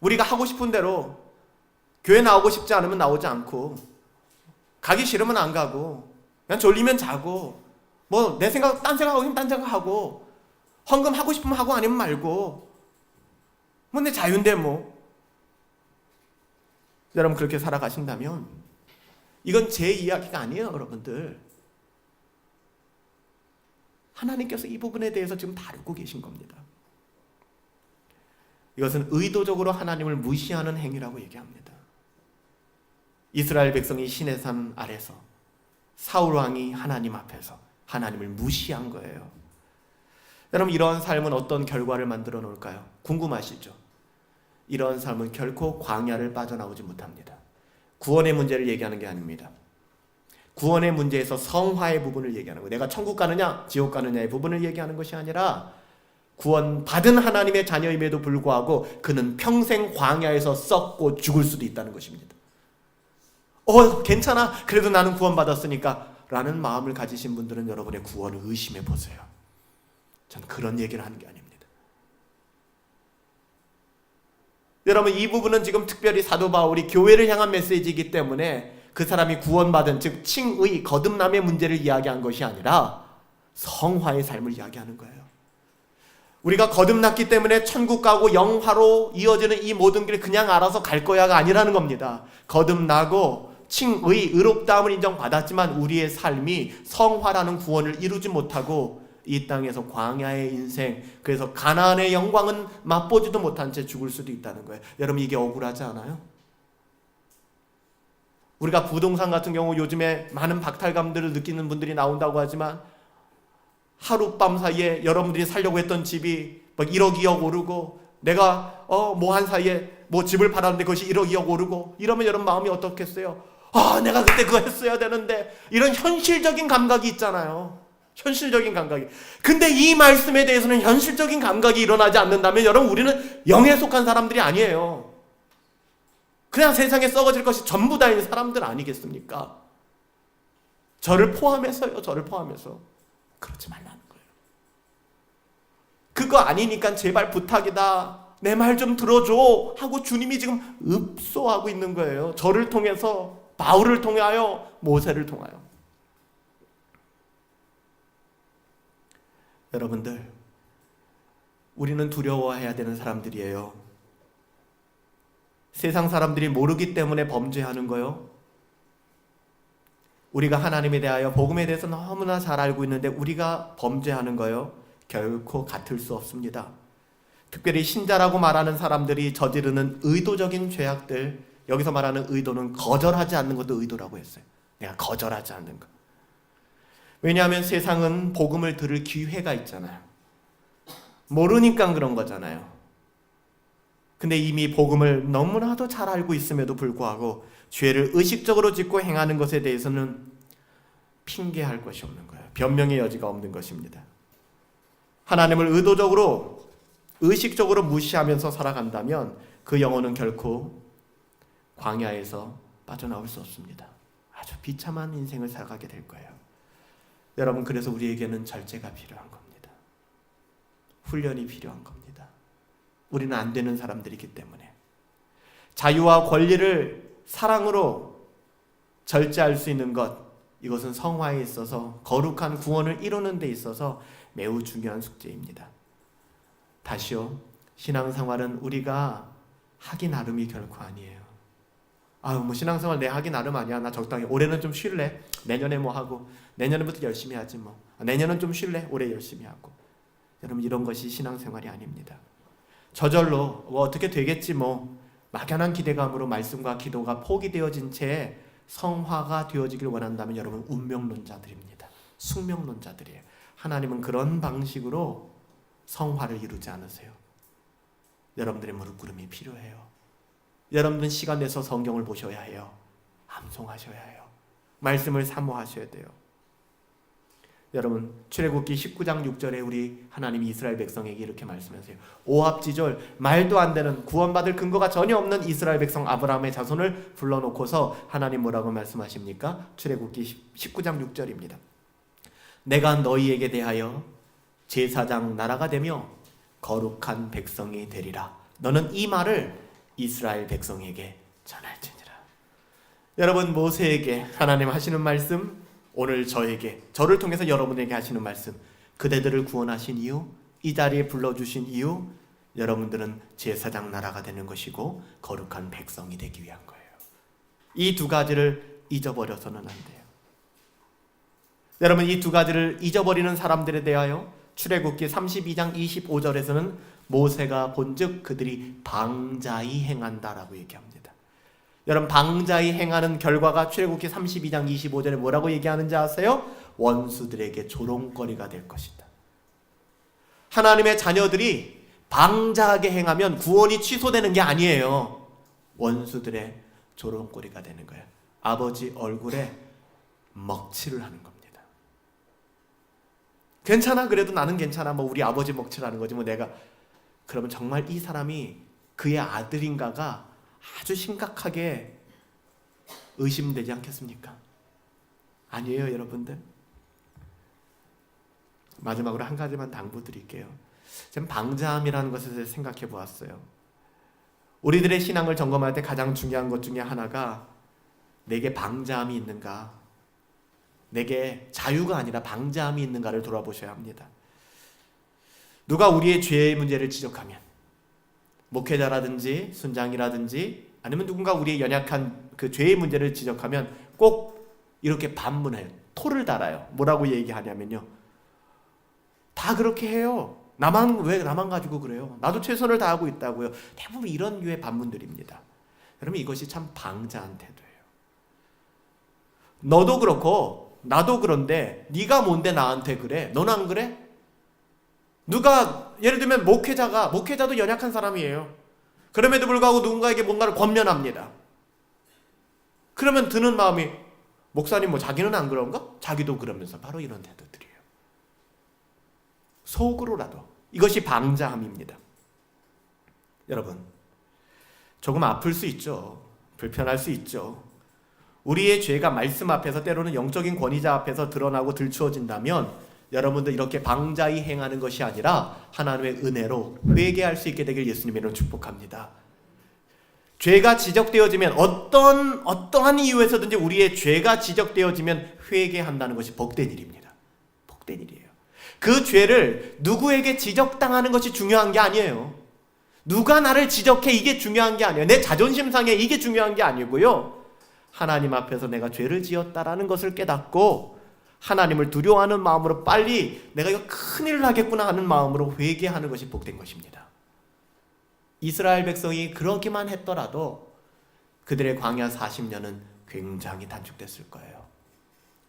우리가 하고 싶은 대로 교회 나오고 싶지 않으면 나오지 않고, 가기 싫으면 안 가고, 그냥 졸리면 자고, 뭐 내 생각 딴 생각하고 싶으면 딴 생각하고, 헌금 하고 싶으면 하고 아니면 말고, 뭐 내 자유인데 뭐. 여러분 그렇게 살아가신다면 이건 제 이야기가 아니에요, 여러분들. 하나님께서 이 부분에 대해서 지금 다루고 계신 겁니다. 이것은 의도적으로 하나님을 무시하는 행위라고 얘기합니다. 이스라엘 백성이 시내산 아래서 사울 왕이 하나님 앞에서 하나님을 무시한 거예요. 여러분 이런 삶은 어떤 결과를 만들어 놓을까요? 궁금하시죠? 이런 삶은 결코 광야를 빠져나오지 못합니다. 구원의 문제를 얘기하는 게 아닙니다. 구원의 문제에서 성화의 부분을 얘기하는 거예요. 내가 천국 가느냐 지옥 가느냐의 부분을 얘기하는 것이 아니라 구원받은 하나님의 자녀임에도 불구하고 그는 평생 광야에서 썩고 죽을 수도 있다는 것입니다. 괜찮아. 그래도 나는 구원받았으니까 라는 마음을 가지신 분들은 여러분의 구원을 의심해 보세요. 전 그런 얘기를 하는 게 아닙니다. 여러분 이 부분은 지금 특별히 사도 바울이 교회를 향한 메시지이기 때문에 그 사람이 구원받은 즉 칭의, 거듭남의 문제를 이야기한 것이 아니라 성화의 삶을 이야기하는 거예요. 우리가 거듭났기 때문에 천국 가고 영화로 이어지는 이 모든 길 그냥 알아서 갈 거야가 아니라는 겁니다. 거듭나고 칭의, 의롭다함을 인정받았지만 우리의 삶이 성화라는 구원을 이루지 못하고 이 땅에서 광야의 인생, 그래서 가나안의 영광은 맛보지도 못한 채 죽을 수도 있다는 거예요. 여러분 이게 억울하지 않아요? 우리가 부동산 같은 경우 요즘에 많은 박탈감들을 느끼는 분들이 나온다고 하지만 하룻밤 사이에 여러분들이 살려고 했던 집이 막 1억 2억 오르고 내가 뭐 한 사이에 뭐 집을 팔았는데 그것이 1억 2억 오르고 이러면 여러분 마음이 어떻겠어요? 내가 그때 그거 했어야 되는데 이런 현실적인 감각이 있잖아요. 현실적인 감각이. 근데 이 말씀에 대해서는 현실적인 감각이 일어나지 않는다면 여러분 우리는 영에 속한 사람들이 아니에요. 그냥 세상에 썩어질 것이 전부 다인 사람들 아니겠습니까? 저를 포함해서요. 저를 포함해서. 그러지 말라는 거예요. 그거 아니니까 제발 부탁이다. 내 말 좀 들어줘 하고 주님이 지금 읍소하고 있는 거예요. 저를 통해서, 바울을 통하여, 모세를 통하여. 여러분들, 우리는 두려워해야 되는 사람들이에요. 세상 사람들이 모르기 때문에 범죄하는 거요. 우리가 하나님에 대하여 복음에 대해서 너무나 잘 알고 있는데 우리가 범죄하는 거요. 결코 같을 수 없습니다. 특별히 신자라고 말하는 사람들이 저지르는 의도적인 죄악들, 여기서 말하는 의도는 거절하지 않는 것도 의도라고 했어요. 내가 거절하지 않는 것. 왜냐하면 세상은 복음을 들을 기회가 있잖아요. 모르니까 그런 거잖아요. 근데 이미 복음을 너무나도 잘 알고 있음에도 불구하고 죄를 의식적으로 짓고 행하는 것에 대해서는 핑계할 것이 없는 거예요. 변명의 여지가 없는 것입니다. 하나님을 의도적으로, 의식적으로 무시하면서 살아간다면 그 영혼은 결코 광야에서 빠져나올 수 없습니다. 아주 비참한 인생을 살아가게 될 거예요. 여러분, 그래서 우리에게는 절제가 필요한 겁니다. 훈련이 필요한 겁니다. 우리는 안 되는 사람들이기 때문에. 자유와 권리를 사랑으로 절제할 수 있는 것, 이것은 성화에 있어서 거룩한 구원을 이루는 데 있어서 매우 중요한 숙제입니다. 다시요, 신앙생활은 우리가 하기 나름이 결코 아니에요. 아유 뭐 신앙생활 내 하기 나름 아니야. 나 적당히 올해는 좀 쉴래. 내년에 뭐 하고 내년부터 열심히 하지 뭐. 내년은 좀 쉴래. 올해 열심히 하고. 여러분 이런 것이 신앙생활이 아닙니다. 저절로 뭐 어떻게 되겠지 뭐 막연한 기대감으로 말씀과 기도가 포기되어진 채 성화가 되어지길 원한다면 여러분 운명론자들입니다. 숙명론자들이에요. 하나님은 그런 방식으로 성화를 이루지 않으세요. 여러분들의 무릎꿇음이 필요해요. 여러분들은 시간 내서 성경을 보셔야 해요. 암송하셔야 해요. 말씀을 사모하셔야 돼요. 여러분 출애굽기 19장 6절에 우리 하나님이 이스라엘 백성에게 이렇게 말씀하세요. 오합지졸 말도 안 되는 구원받을 근거가 전혀 없는 이스라엘 백성 아브라함의 자손을 불러놓고서 하나님 뭐라고 말씀하십니까? 출애굽기 19장 6절입니다. 내가 너희에게 대하여 제사장 나라가 되며 거룩한 백성이 되리라. 너는 이 말을 이스라엘 백성에게 전할지니라. 여러분 모세에게 하나님 하시는 말씀, 오늘 저를 통해서 여러분에게 하시는 말씀, 그대들을 구원하신 이유, 이 자리에 불러주신 이유, 여러분들은 제사장 나라가 되는 것이고 거룩한 백성이 되기 위한 거예요. 이 두 가지를 잊어버려서는 안 돼요. 여러분 이 두 가지를 잊어버리는 사람들에 대하여 출애굽기 32장 25절에서는 모세가 본즉 그들이 방자히 행한다라고 얘기합니다. 여러분 방자히 행하는 결과가 출애굽기 32장 25절에 뭐라고 얘기하는지 아세요? 원수들에게 조롱거리가 될 것이다. 하나님의 자녀들이 방자하게 행하면 구원이 취소되는 게 아니에요. 원수들의 조롱거리가 되는 거예요. 아버지 얼굴에 먹칠을 하는 겁니다. 괜찮아 그래도 나는 괜찮아 뭐 우리 아버지 먹칠하는 거지 뭐 내가 그러면 정말 이 사람이 그의 아들인가가 아주 심각하게 의심되지 않겠습니까? 아니에요 여러분들. 마지막으로 한 가지만 당부드릴게요. 지금 방자함이라는 것에 대해서 생각해 보았어요. 우리들의 신앙을 점검할 때 가장 중요한 것 중에 하나가 내게 방자함이 있는가, 내게 자유가 아니라 방자함이 있는가를 돌아보셔야 합니다. 누가 우리의 죄의 문제를 지적하면 목회자라든지 순장이라든지 아니면 누군가 우리의 연약한 그 죄의 문제를 지적하면 꼭 이렇게 반문해요. 토를 달아요. 뭐라고 얘기하냐면요. 다 그렇게 해요. 왜 나만 가지고 그래요? 나도 최선을 다하고 있다고요. 대부분 이런 류의 반문들입니다. 여러분 이것이 참 방자한 태도예요. 너도 그렇고 나도 그런데 네가 뭔데 나한테 그래? 넌 안 그래? 누가 예를 들면 목회자도 연약한 사람이에요. 그럼에도 불구하고 누군가에게 뭔가를 권면합니다. 그러면 드는 마음이 목사님 뭐 자기는 안 그런가? 자기도 그러면서 바로 이런 태도들이에요. 속으로라도 이것이 방자함입니다. 여러분 조금 아플 수 있죠. 불편할 수 있죠. 우리의 죄가 말씀 앞에서 때로는 영적인 권위자 앞에서 드러나고 들추어진다면 여러분들 이렇게 방자히 행하는 것이 아니라 하나님의 은혜로 회개할 수 있게 되길 예수님으로 축복합니다. 죄가 지적되어지면 어떠한 이유에서든지 우리의 죄가 지적되어지면 회개한다는 것이 복된 일입니다. 복된 일이에요. 그 죄를 누구에게 지적당하는 것이 중요한 게 아니에요. 누가 나를 지적해 이게 중요한 게 아니에요. 내 자존심 상해 이게 중요한 게 아니고요. 하나님 앞에서 내가 죄를 지었다라는 것을 깨닫고 하나님을 두려워하는 마음으로 빨리 내가 이거 큰일을 하겠구나 하는 마음으로 회개하는 것이 복된 것입니다. 이스라엘 백성이 그러기만 했더라도 그들의 광야 40년은 굉장히 단축됐을 거예요.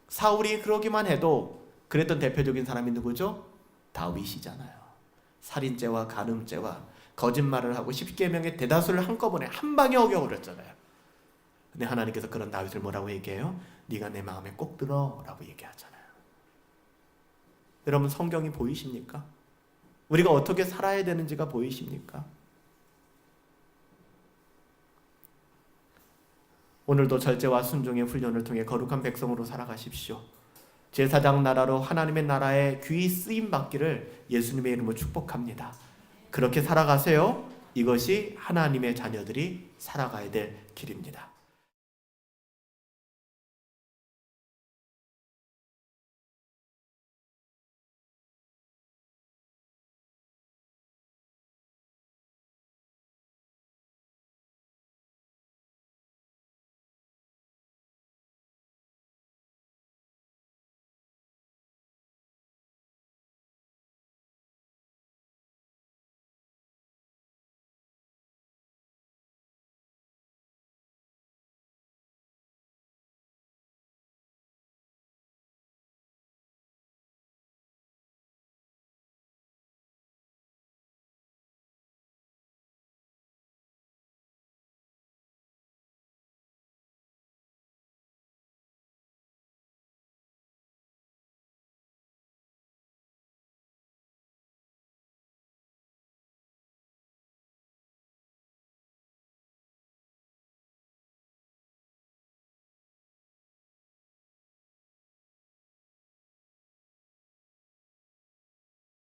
사울이 그러기만 해도 그랬던 대표적인 사람이 누구죠? 다윗이잖아요. 살인죄와 간음죄와 거짓말을 하고 십계명의 대다수를 한꺼번에 한 방에 어겨버렸잖아요. 근데 하나님께서 그런 다윗을 뭐라고 얘기해요? 네가 내 마음에 꼭 들어 라고 얘기하잖아요. 여러분 성경이 보이십니까? 우리가 어떻게 살아야 되는지가 보이십니까? 오늘도 절제와 순종의 훈련을 통해 거룩한 백성으로 살아가십시오. 제사장 나라로 하나님의 나라에 귀히 쓰임 받기를 예수님의 이름으로 축복합니다. 그렇게 살아가세요. 이것이 하나님의 자녀들이 살아가야 될 길입니다.